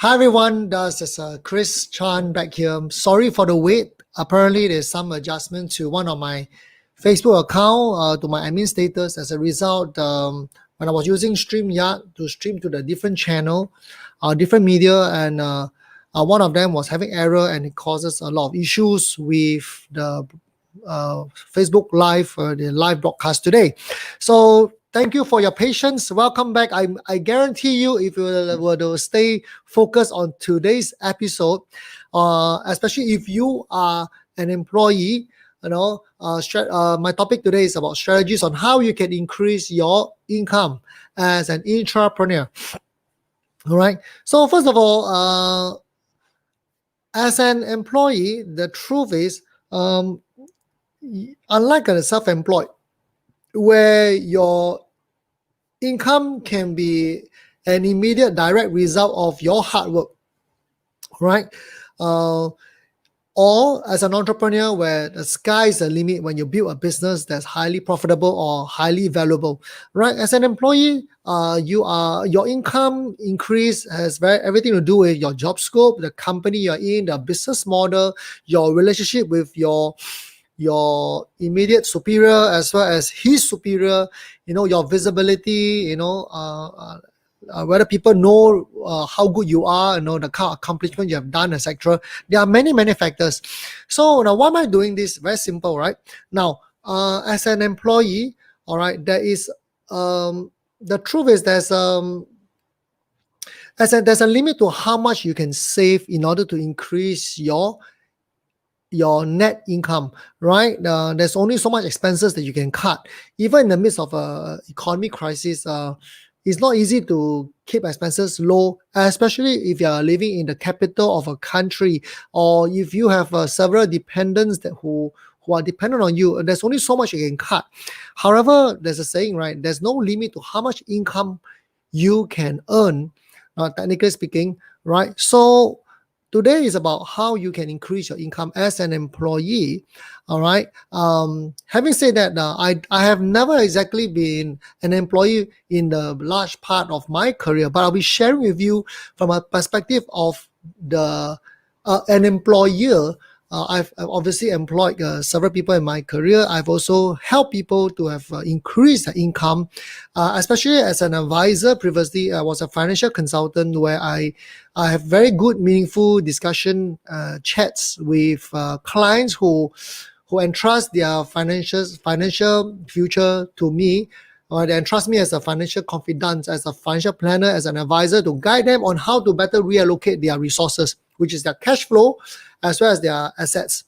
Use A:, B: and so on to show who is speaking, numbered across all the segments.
A: Hi everyone, this is Chris Chan back here. Sorry for the wait. Apparently, there's some adjustment to one of my Facebook account to my admin status. As a result, when I was using StreamYard to stream to the different channel, different media, and one of them was having error and it causes a lot of issues with the Facebook Live, the live broadcast today. So thank you for your patience. Welcome back. I guarantee you, if you were to stay focused on today's episode, especially if you are an employee, my topic today is about strategies on how you can increase your income as an intrapreneur. All right. So first of all, as an employee, the truth is, unlike a self-employed, where your income can be an immediate direct result of your hard work, right? Or as an entrepreneur, where the sky is the limit when you build a business that's highly profitable or highly valuable, right? As an employee, your income increase has everything to do with your job scope, the company you're in, the business model, your relationship with your immediate superior as well as his superior, your visibility, whether people know how good you are, the kind of accomplishment you have done, etc. There are many factors. So now, why am I doing this? Very simple, right? Now, as an employee, all right, there is the truth is there's a limit to how much you can save in order to increase your net income, right? There's only so much expenses that you can cut. Even in the midst of a economy crisis, it's not easy to keep expenses low, especially if you are living in the capital of a country, or if you have several dependents who are dependent on you. There's only so much you can cut. However, there's a saying, right? There's no limit to how much income you can earn, technically speaking, right? So today is about how you can increase your income as an employee. All right. Having said that, I have never exactly been an employee in the large part of my career, but I'll be sharing with you from a perspective of an employer. I've obviously employed several people in my career. I've also helped people to have increased their income, especially as an advisor. Previously, I was a financial consultant where I have very good, meaningful discussion chats with clients who entrust their financial future to me. They entrust me as a financial confidant, as a financial planner, as an advisor to guide them on how to better reallocate their resources, which is their cash flow, as well as their assets.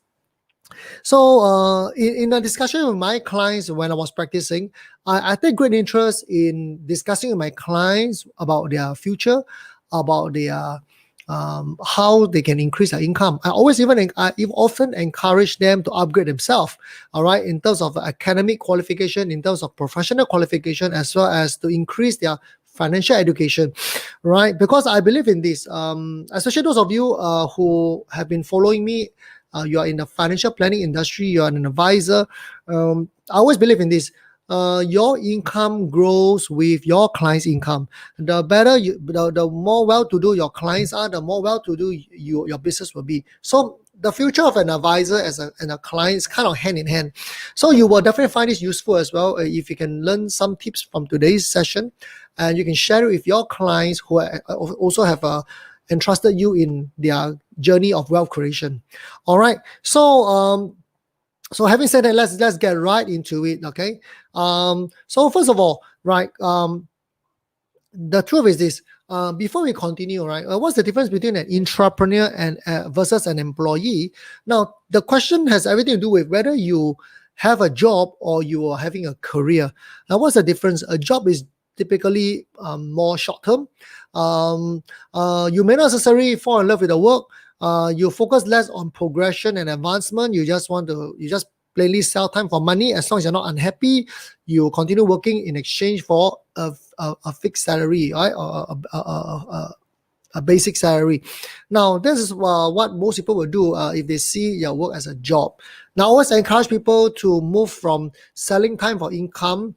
A: So in a discussion with my clients when I was practicing, I take great interest in discussing with my clients about their future, about their how they can increase their income. I often encourage them to upgrade themselves, all right, in terms of academic qualification, in terms of professional qualification, as well as to increase their financial education, right? Because I believe in this, especially those of you who have been following me. You are in the financial planning industry, you are an advisor. I always believe in this. Your income grows with your client's income. The better the more well-to-do your clients are, the more well-to-do your business will be. So the future of an advisor and a client is kind of hand in hand. So you will definitely find this useful as well if you can learn some tips from today's session, and you can share it with your clients who also have entrusted you in their journey of wealth creation. All right. So so having said that, let's get right into it. Okay. So first of all, right, the truth is this. Before we continue, right, what's the difference between an intrapreneur and versus an employee? Now, the question has everything to do with whether you have a job or you are having a career. Now, what's the difference? A job is typically more short term. You may not necessarily fall in love with the work. You focus less on progression and advancement. You just plainly sell time for money. As long as you're not unhappy, you continue working in exchange for a fixed salary, right? Or a basic salary. Now, this is what most people will do if they see your work as a job. Now, I always encourage people to move from selling time for income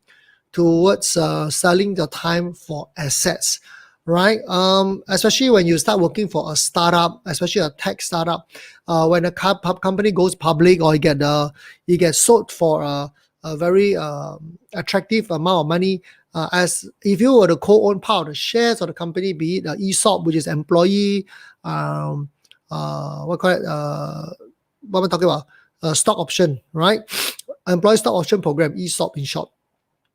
A: towards selling the time for assets. right? Especially when you start working for a startup, especially a tech startup, when a company goes public or you get sold for a very attractive amount of money. As if you were to co-own part of the shares of the company, be it ESOP, which is employee, what call it, what am I talking about? Stock option, right? Employee stock option program, ESOP in short.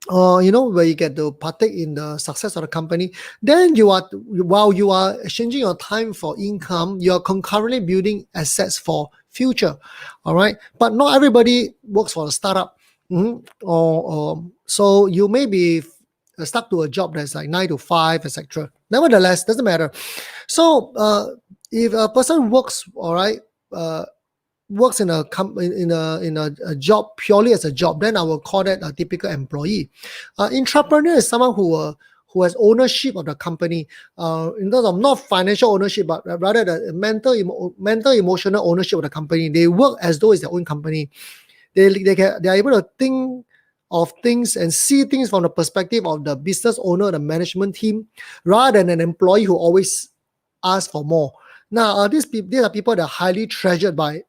A: Where you get to partake in the success of the company, then while you are exchanging your time for income, you are concurrently building assets for future. All right, but not everybody works for a startup. So you may be stuck to a job that's like 9 to 5, etc. Nevertheless, doesn't matter. So if a person works, all right, works in a job purely as a job, then I will call that a typical employee. Intrapreneur is someone who has ownership of the company, in terms of not financial ownership, but rather the mental, emotional ownership of the company. They work as though it's their own company. They are able to think of things and see things from the perspective of the business owner, the management team, rather than an employee who always asks for more. Now, these are people that are highly treasured by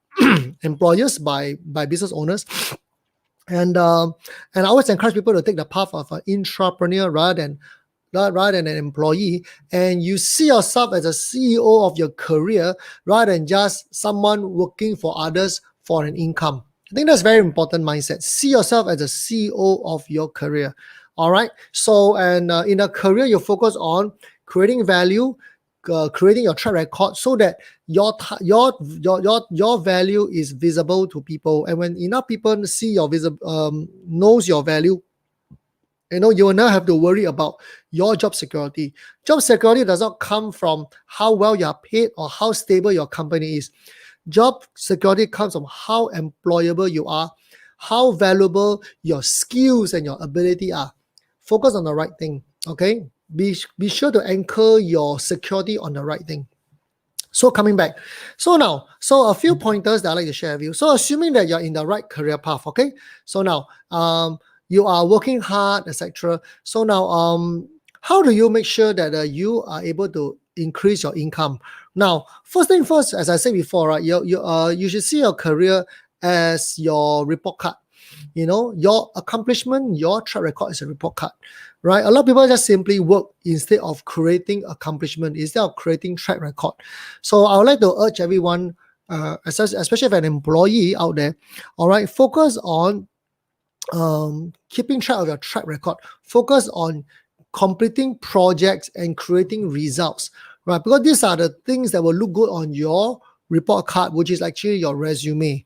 A: employers, by business owners, and I always encourage people to take the path of an intrapreneur rather than an employee, and you see yourself as a CEO of your career rather than just someone working for others for an income. I think that's very important mindset. See yourself as a CEO of your career. All right. So, and in a career, you focus on creating value, creating your track record, so that your value is visible to people. And when enough people see your knows your value, you will not have to worry about your job security. Job security does not come from how well you are paid or how stable your company is. Job security comes from how employable you are, how valuable your skills and your ability are. Focus on the right thing, okay? Be sure to anchor your security on the right thing. So coming back, so a few pointers that I'd like to share with you. So assuming that you're in the right career path, okay? So now, you are working hard, etc. So now, how do you make sure that you are able to increase your income? Now, first thing first, as I said before, right, you should see your career as your report card. Your accomplishment, your track record is a report card, right? A lot of people just simply work instead of creating accomplishment, instead of creating track record. So I would like to urge everyone, especially if an employee out there, all right, focus on keeping track of your track record. Focus on completing projects and creating results, right? Because these are the things that will look good on your report card, which is actually your resume,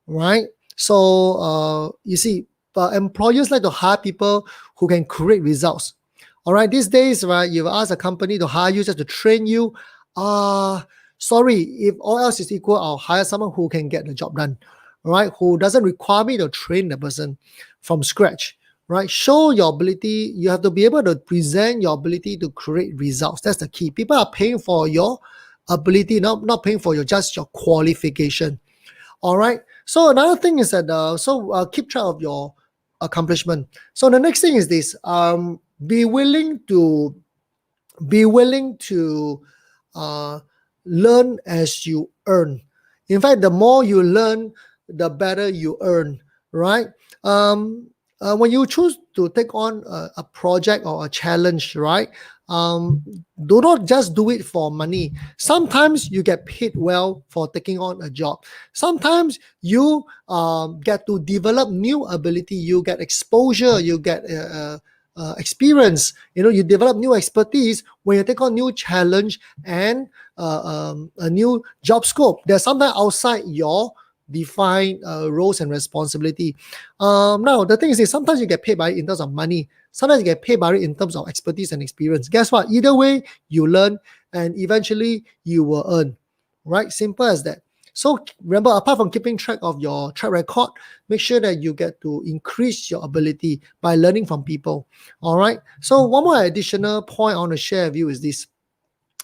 A: right? So you see, employers like to hire people who can create results. All right, these days, right, you ask a company to hire you just to train you. Sorry, if all else is equal, I'll hire someone who can get the job done, right? Who doesn't require me to train the person from scratch, right? Show your ability. You have to be able to present your ability to create results. That's the key. People are paying for your ability, not paying for just your qualification. All right. So another thing is that keep track of your accomplishment. So the next thing is this: be willing to learn as you earn. In fact, the more you learn, the better you earn. Right? When you choose to take on a project or a challenge, right? Do not just do it for money. Sometimes you get paid well for taking on a job. Sometimes you get to develop new ability. You get exposure. You get experience. You develop new expertise when you take on new challenge and a new job scope. There's sometimes outside your defined roles and responsibility. Now the thing is, sometimes you get paid by it in terms of money. Sometimes you get paid by it in terms of expertise and experience. Guess what? Either way, you learn and eventually you will earn. Right? Simple as that. So remember, apart from keeping track of your track record, make sure that you get to increase your ability by learning from people. All right. So one more additional point I want to share with you is this.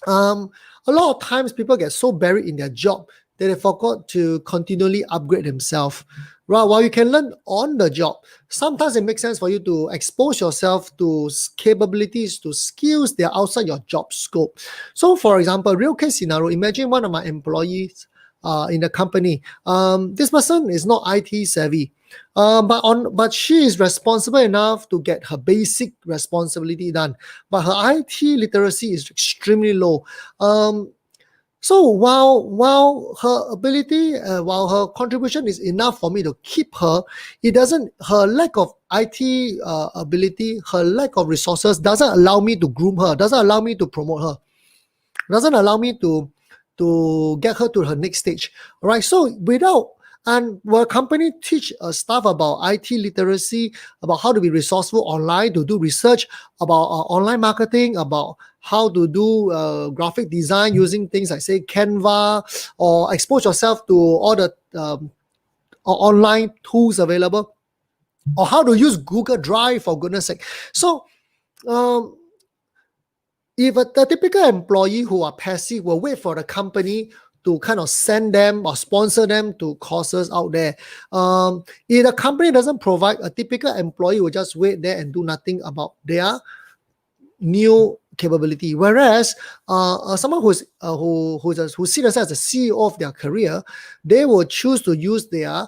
A: A lot of times people get so buried in their job that they forgot to continually upgrade themselves. right? While you can learn on the job, sometimes it makes sense for you to expose yourself to capabilities, to skills that are outside your job scope. So, for example, real case scenario, imagine one of my employees in the company. This person is not IT savvy. But she is responsible enough to get her basic responsibility done. But her IT literacy is extremely low. So while her ability, while her contribution is enough for me to keep her, it doesn't. Her lack of IT ability, her lack of resources doesn't allow me to groom her, doesn't allow me to promote her, doesn't allow me to get her to her next stage. All right. So will company teach staff about IT literacy, about how to be resourceful online, to do research about online marketing, about how to do graphic design using things like say Canva, or expose yourself to all the online tools available, or how to use Google Drive, for goodness sake. So um, if the typical employee who are passive will wait for the company to kind of send them or sponsor them to courses out there, if the company doesn't provide, a typical employee will just wait there and do nothing about their new capability. Whereas someone who sees themselves as a CEO of their career, they will choose to use their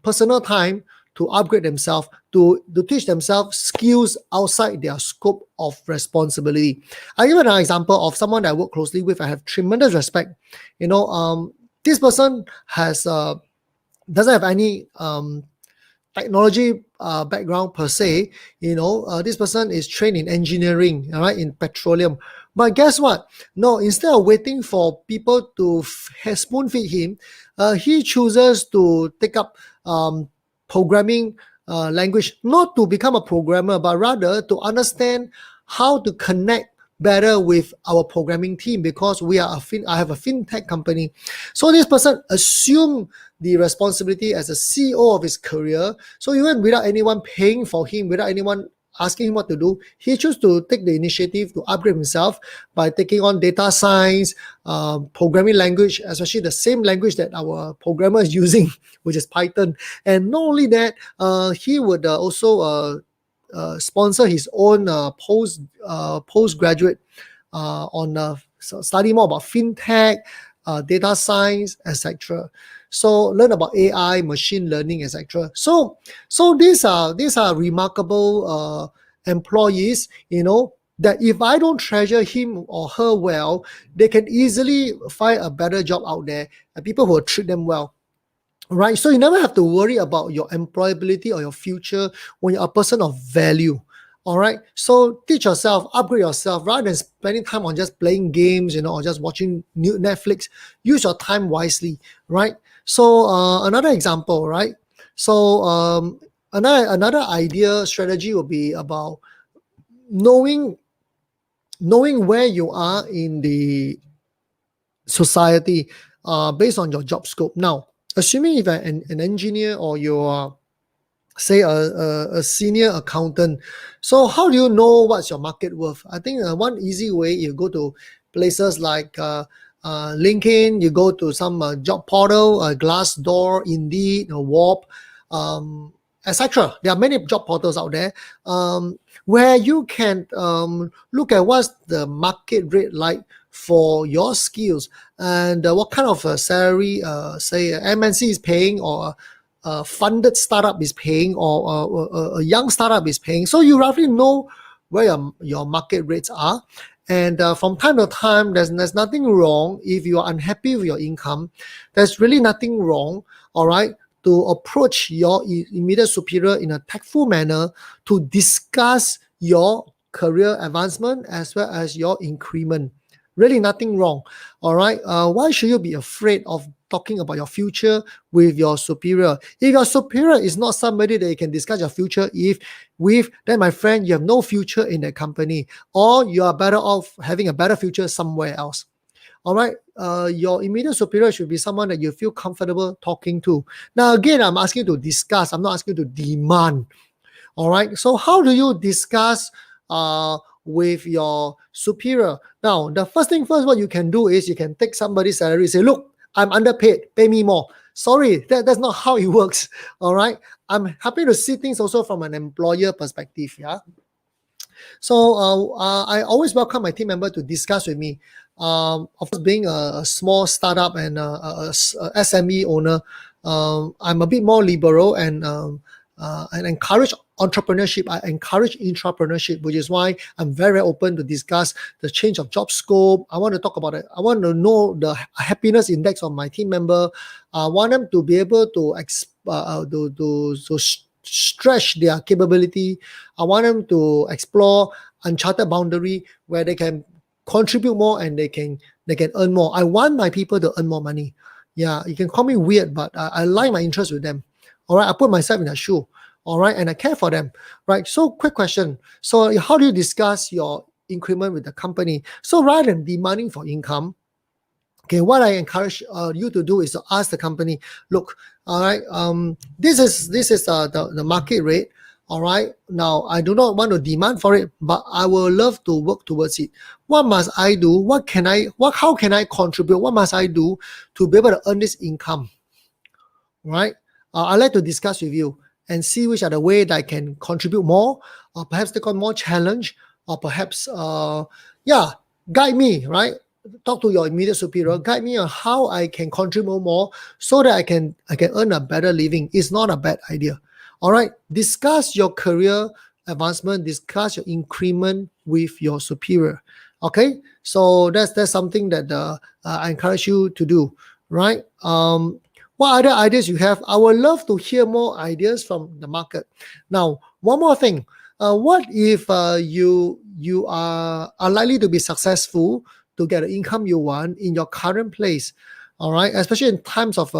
A: personal time to upgrade themselves, to teach themselves skills outside their scope of responsibility. I give an example of someone that I work closely with. I have tremendous respect. This person has doesn't have any technology background per se. This person is trained in engineering, all right, in petroleum. But guess what? No, instead of waiting for people to spoon feed him, he chooses to take up programming language, not to become a programmer, but rather to understand how to connect better with our programming team, because I have a fintech company. So this person assumed the responsibility as a CEO of his career. So even without anyone paying for him, without anyone asking him what to do, he chose to take the initiative to upgrade himself by taking on data science, programming language, especially the same language that our programmer is using, which is Python. And not only that, he would also sponsor his own postgraduate on study more about fintech, data science, etc. So learn about AI, machine learning, etc. So these are remarkable employees, that if I don't treasure him or her well, they can easily find a better job out there, and people who will treat them well. Right? So you never have to worry about your employability or your future when you're a person of value. All right. So teach yourself, upgrade yourself, rather than spending time on just playing games, or just watching new Netflix. Use your time wisely, right? So another example, right? So another idea strategy will be about knowing where you are in the society based on your job scope. Now, assuming if you're an engineer, or you're say a senior accountant, so how do you know what's your market worth? I think one easy way, you go to places like LinkedIn, you go to some job portal, Glassdoor, Indeed, Warp, etc. There are many job portals out there where you can look at what's the market rate like for your skills, and what kind of salary, say MNC is paying, or a funded startup is paying, or a young startup is paying. So you roughly know where your market rates are. And from time to time, there's nothing wrong if you are unhappy with your income. There's really nothing wrong, all right, to approach your immediate superior in a tactful manner to discuss your career advancement as well as your increment. Really nothing wrong, all right? Why should you be afraid of talking about your future with your superior? If your superior is not somebody that you can discuss your future with, then my friend, you have no future in that company, or you are better off having a better future somewhere else. All right, your immediate superior should be someone that you feel comfortable talking to. Now, again, I'm asking you to discuss. I'm not asking you to demand. All right. So how do you discuss with your superior? Now, the first thing first, what you can do is you can take somebody's salary, say, look, I'm underpaid, pay me more. Sorry, that's not how it works. All right. I'm happy to see things also from an employer perspective. Yeah. So I always welcome my team member to discuss with me. Of course, being a small startup and a SME owner, I'm a bit more liberal and encourage entrepreneurship. I encourage intrapreneurship, which is why I'm very open to discuss the change of job scope. I want to talk about it. I want to know the happiness index of my team member. I want them to be able to stretch their capability. I want them to explore uncharted boundary where they can contribute more and they can earn more. I want my people to earn more money. Yeah, you can call me weird, but I align my interest with them. All right, I put myself in their shoe. All right, and I care for them. Right. So, quick question. So, how do you discuss your increment with the company? So, rather than demanding for income, okay, what I encourage you to do is to ask the company, look, all right, this is the market rate. All right, now I do not want to demand for it, but I will love to work towards it. What must I do? How can I contribute? What must I do to be able to earn this income? Right? I'd like to discuss with you and see which are the way that I can contribute more, or perhaps take on more challenge, or perhaps, guide me, right? Talk to your immediate superior, guide me on how I can contribute more so that I can earn a better living. It's not a bad idea. All right. Discuss your career advancement, discuss your increment with your superior. Okay. So that's something that I encourage you to do. Right. What other ideas you have? I would love to hear more ideas from the market. Now, one more thing. What if you are likely to be successful to get the income you want in your current place? All right, especially in times of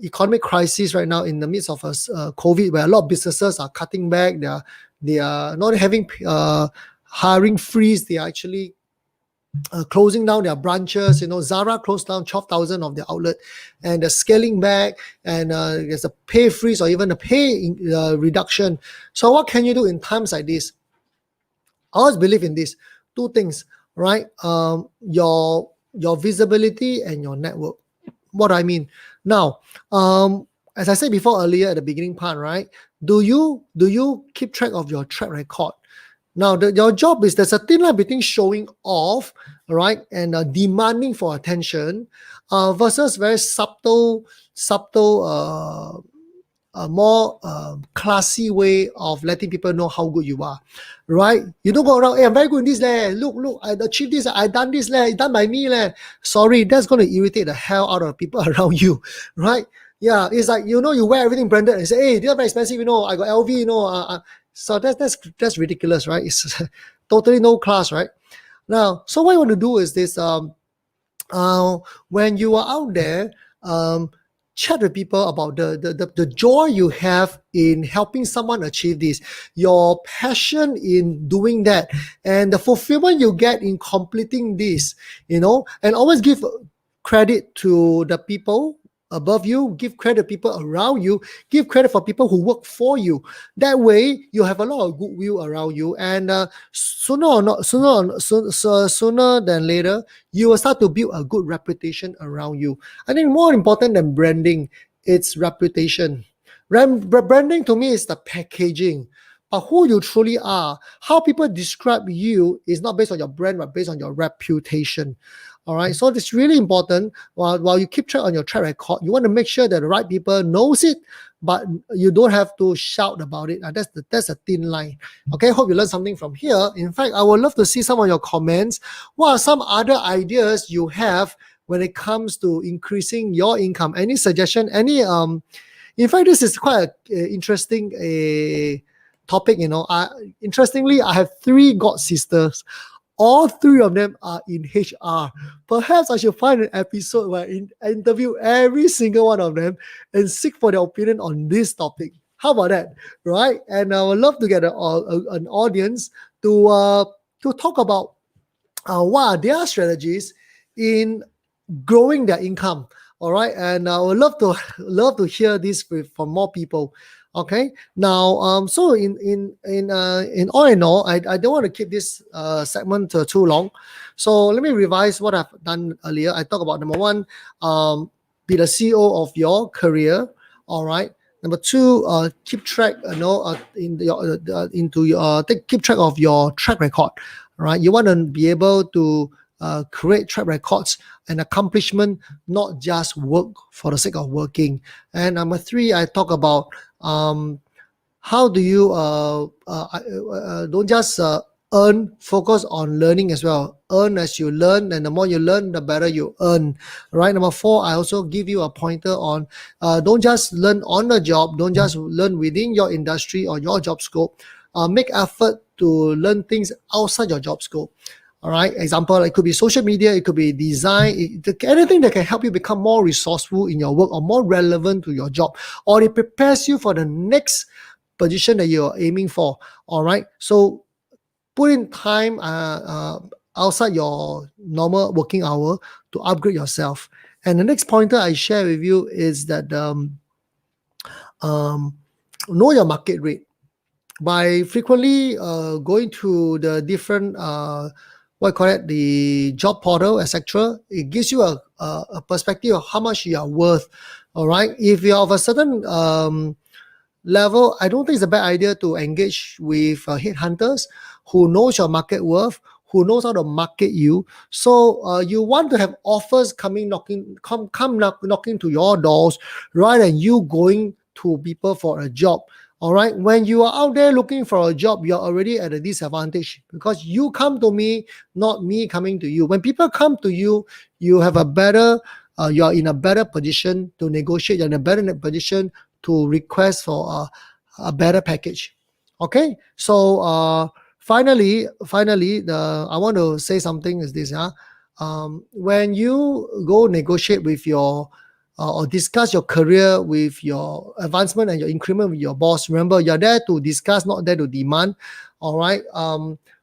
A: economic crisis right now, in the midst of COVID, where a lot of businesses are cutting back. They are not having hiring freeze. They are actually closing down their branches. Zara closed down 12,000 of their outlet, and they're scaling back, and there's a pay freeze or even a pay reduction. So what can you do in times like this? I always believe in this two things, right? Your visibility and your network. What I mean now, as I said before earlier at the beginning part, right? Do you keep track of your track record? Now, your job is, there's a thin line between showing off, right, and demanding for attention, versus very subtle, more classy way of letting people know how good you are, right? You don't go around, hey, I'm very good in this, leh. Look, I achieved this, I done this, leh. It's done by me, leh. Sorry, that's going to irritate the hell out of people around you, right? Yeah, it's like, you wear everything branded and say, hey, these are very expensive, I got LV, so that's ridiculous, right? It's totally no class, right? Now, so what you want to do is this: when you are out there, chat with people about the joy you have in helping someone achieve this, your passion in doing that, and the fulfillment you get in completing this, and always give credit to the people above you, give credit to people around you, give credit for people who work for you. That way, you have a lot of goodwill around you, and sooner than later, you will start to build a good reputation around you. I think more important than branding, it's reputation. Branding to me is the packaging. But who you truly are, how people describe you, is not based on your brand, but based on your reputation. All right, so it's really important. While you keep track on your track record, you want to make sure that the right people knows it, but you don't have to shout about it. That's a thin line. Okay, hope you learned something from here. In fact, I would love to see some of your comments. What are some other ideas you have when it comes to increasing your income? Any suggestion? In fact, this is quite an interesting topic. Interestingly, I have 3 god sisters. All 3 of them are in HR. Perhaps I should find an episode where I interview every single one of them and seek for their opinion on this topic. How about that, right? And I would love to get an audience to talk about what are their strategies in growing their income. All right, and I would love to hear this from more people. Okay, now so in all, I don't want to keep this segment too long, so let me revise what I've done earlier. I talked about number 1, be the CEO of your career. All right. Number two, keep track, keep track of your track record. Right. You want to be able to create track records and accomplishment, not just work for the sake of working. And number three, I talk about how do you don't just earn, focus on learning as well. Earn as you learn, and the more you learn, the better you earn. Right. Number four, I also give you a pointer on don't just learn on the job, don't just learn within your industry or your job scope. Make effort to learn things outside your job scope. All right. Example, it could be social media, it could be design, anything that can help you become more resourceful in your work or more relevant to your job, or it prepares you for the next position that you're aiming for. All right. So put in time outside your normal working hour to upgrade yourself. And the next pointer I share with you is that know your market rate. By frequently going to the different the job portal, etc., it gives you a perspective of how much you are worth. All right. If you're of a certain level, I don't think it's a bad idea to engage with headhunters who knows your market worth, who knows how to market you. So you want to have offers knocking to your doors rather than you going to people for a job. All right. When you are out there looking for a job, you're already at a disadvantage because you come to me, not me coming to you. When people come to you, you have a better, you're in a better position to negotiate. You're in a better position to request for a better package. Okay. So finally, I want to say something is this. When you go negotiate with your or discuss your career with your advancement and your increment with your boss, remember you're there to discuss, not there to demand. All right.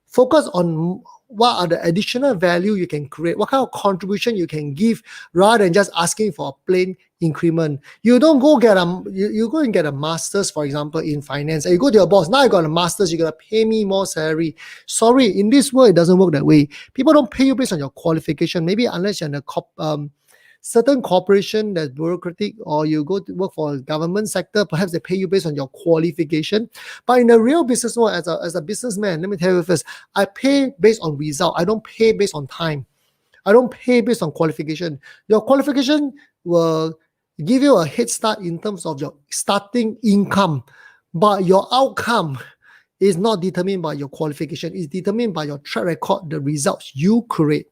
A: Focus on what are the additional value you can create, what kind of contribution you can give, rather than just asking for a plain increment. You don't go get you go and get a master's, for example, in finance, and you go to your boss, now you got a master's, you're gonna pay me more salary. Sorry, in this world it doesn't work that way. People don't pay you based on your qualification, maybe unless you're in a certain corporation that's bureaucratic, or you go to work for a government sector, perhaps they pay you based on your qualification. But in the real business world, as a businessman, let me tell you first, I pay based on result. I don't pay based on time. I don't pay based on qualification. Your qualification will give you a head start in terms of your starting income, but your outcome is not determined by your qualification. It's determined by your track record, the results you create.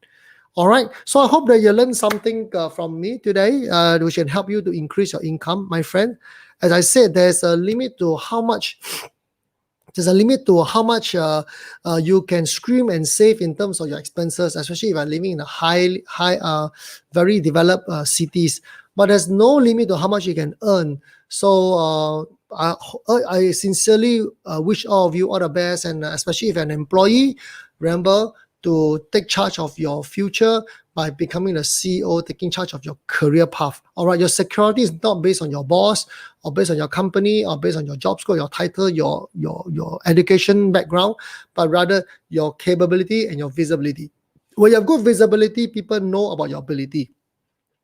A: All right. So I hope that you learned something from me today, which can help you to increase your income, my friend. As I said, there's a limit to how much. There's a limit to how much you can scream and save in terms of your expenses, especially if you're living in a very developed cities. But there's no limit to how much you can earn. So I sincerely wish all of you all the best, and especially if you're an employee, remember to take charge of your future by becoming the CEO, taking charge of your career path. All right, your security is not based on your boss or based on your company or based on your job score, your title, your education background, but rather your capability and your visibility. When you have good visibility, people know about your ability.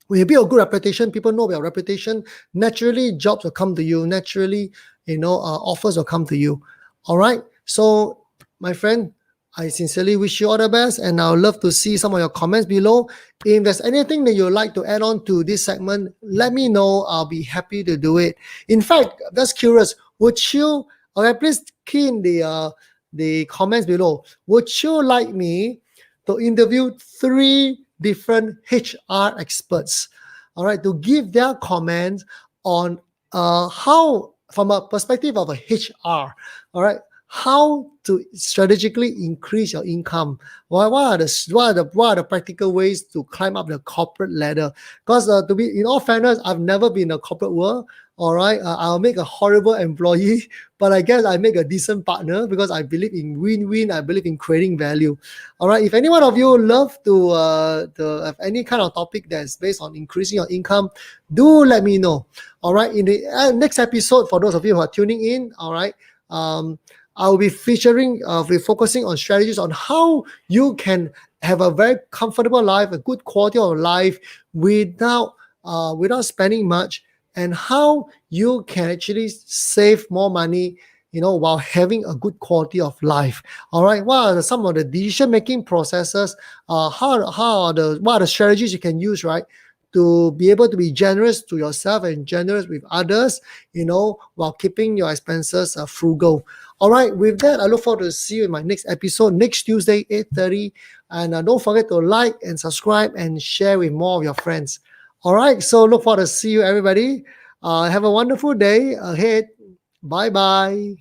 A: When you build a good reputation, people know about your reputation. Naturally, jobs will come to you. Naturally, offers will come to you. All right. So, my friend, I sincerely wish you all the best, and I would love to see some of your comments below. If there's anything that you'd like to add on to this segment, let me know. I'll be happy to do it. In fact, just curious, would you, okay, please key in the comments below. Would you like me to interview 3 different HR experts, all right, to give their comments on how, from a perspective of a HR, all right, how to strategically increase your income? What are the practical ways to climb up the corporate ladder? Because to be in all fairness, I've never been in a corporate world. All right, I'll make a horrible employee, but I guess I make a decent partner because I believe in win-win. I believe in creating value. All right, if any one of you love to have any kind of topic that's based on increasing your income, do let me know. All right, in the next episode, for those of you who are tuning in, all right, I will be focusing on strategies on how you can have a very comfortable life, a good quality of life without without spending much, and how you can actually save more money, while having a good quality of life. All right, what are some of the decision making processes? What are the strategies you can use, right, to be able to be generous to yourself and generous with others, while keeping your expenses frugal. All right, with that, I look forward to see you in my next episode next Tuesday, 8:30. And don't forget to like and subscribe and share with more of your friends. All right, so look forward to see you, everybody. Have a wonderful day ahead. Bye bye.